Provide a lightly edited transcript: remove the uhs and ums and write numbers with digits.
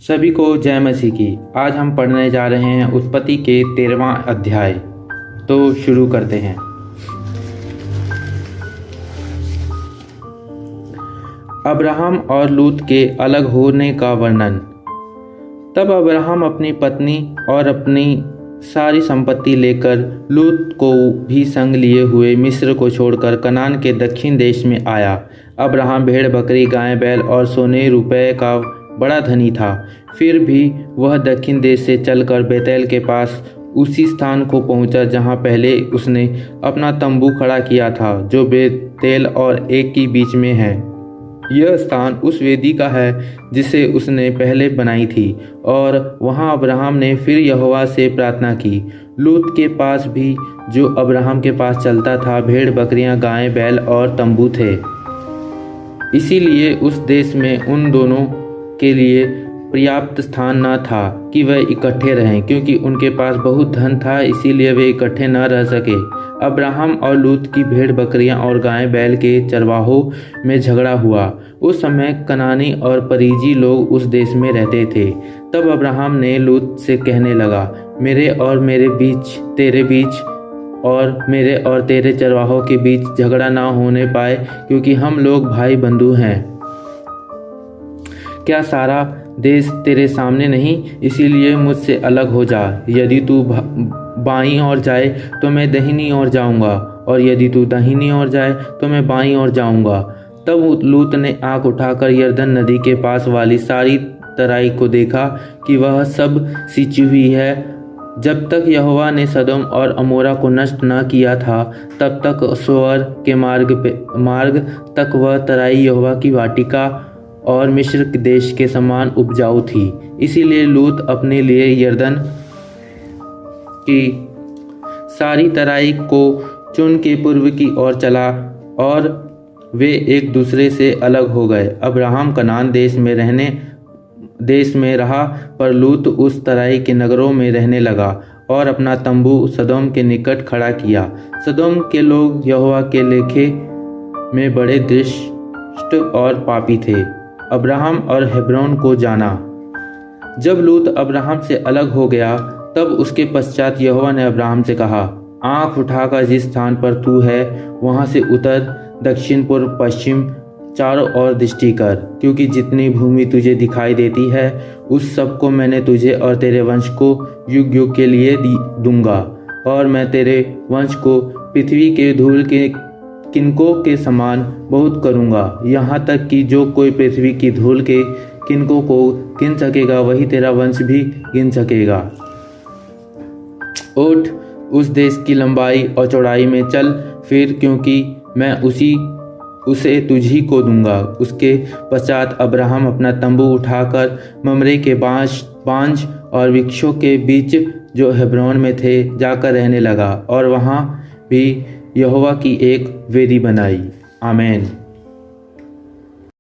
सभी को जय मसीह की। आज हम पढ़ने जा रहे हैं उत्पत्ति के 13वां अध्याय। तो शुरू करते हैं। अब्राहम और लूत के अलग होने का वर्णन। तब अब्राहम अपनी पत्नी और अपनी सारी संपत्ति लेकर लूत को भी संग लिए हुए मिस्र को छोड़कर कनान के दक्षिण देश में आया। अब्राहम भेड़ बकरी गाय बैल और सोने रुपये का बड़ा धनी था। फिर भी वह दक्षिण देश से चलकर बेतेल के पास उसी स्थान को पहुंचा जहां पहले उसने अपना तंबू खड़ा किया था, जो बेतेल और एक के बीच में है। यह स्थान उस वेदी का है जिसे उसने पहले बनाई थी, और वहां अब्राहम ने फिर यहोवा से प्रार्थना की। लूत के पास भी, जो अब्राहम के पास चलता था, भेड़ बकरियां गायें बैल और तंबू थे। इसीलिए उस देश में उन दोनों के लिए पर्याप्त स्थान न था कि वे इकट्ठे रहें, क्योंकि उनके पास बहुत धन था, इसीलिए वे इकट्ठे न रह सके। अब्राहम और लूत की भेड़ बकरियां और गाय बैल के चरवाहों में झगड़ा हुआ। उस समय कनानी और परिजी लोग उस देश में रहते थे। तब अब्राहम ने लूत से कहने लगा, मेरे और मेरे बीच, तेरे बीच और मेरे और तेरे चरवाहों के बीच झगड़ा ना होने पाए, क्योंकि हम लोग भाई बंधु हैं। क्या सारा देश तेरे सामने नहीं? इसीलिए मुझसे अलग हो जा। यदि तू बाईं ओर जाए तो मैं दाहिनी ओर जाऊंगा, और यदि तू दाहिनी ओर जाए तो मैं बाईं ओर जाऊंगा। तब लूत ने आँख उठाकर यरदन नदी के पास वाली सारी तराई को देखा कि वह सब सींची हुई है। जब तक यहोवा ने सदोम और अमोरा को नष्ट न किया था, तब तक सोअर के मार्ग तक वह तराई यहोवा की वाटिका और मिस्र देश के समान उपजाऊ थी। इसीलिए लूत अपने लिए यरदन की सारी तराई को चुन के पूर्व की ओर चला, और वे एक दूसरे से अलग हो गए। अब्राहम कनान देश में रहा, पर लूत उस तराई के नगरों में रहने लगा और अपना तंबू सदोम के निकट खड़ा किया। सदोम के लोग यहोवा के लेखे में बड़े दुष्ट और पापी थे। अब्राहम और हेब्रोन को जाना। जब लूत अब्राहम से अलग हो गया, तब उसके पश्चात यहोवा ने अब्राहम से कहा, आँख उठाकर जिस स्थान पर तू है वहाँ से उतर, दक्षिण पूर्व पश्चिम चारों ओर दृष्टि कर, क्योंकि जितनी भूमि तुझे दिखाई देती है उस सब को मैंने तुझे और तेरे वंश को युग युग के लिए दूंगा। और मैं तेरे वंश को पृथ्वी के धूल के किनकों के समान बहुत करूंगा, यहाँ तक कि जो कोई पृथ्वी की धूल के किनकों को गिन सकेगा, वही तेरा वंश भी गिन सकेगा। उठ, उस देश की लंबाई और चौड़ाई में चल फिर, क्योंकि मैं उसे तुझी को दूंगा। उसके पश्चात अब्राहम अपना तंबू उठाकर ममरे के बांझ और वृक्षों के बीच, जो हेब्रोन में थे, जाकर रहने लगा, और वहाँ भी यहोवा की एक वेदी बनाई। आमीन।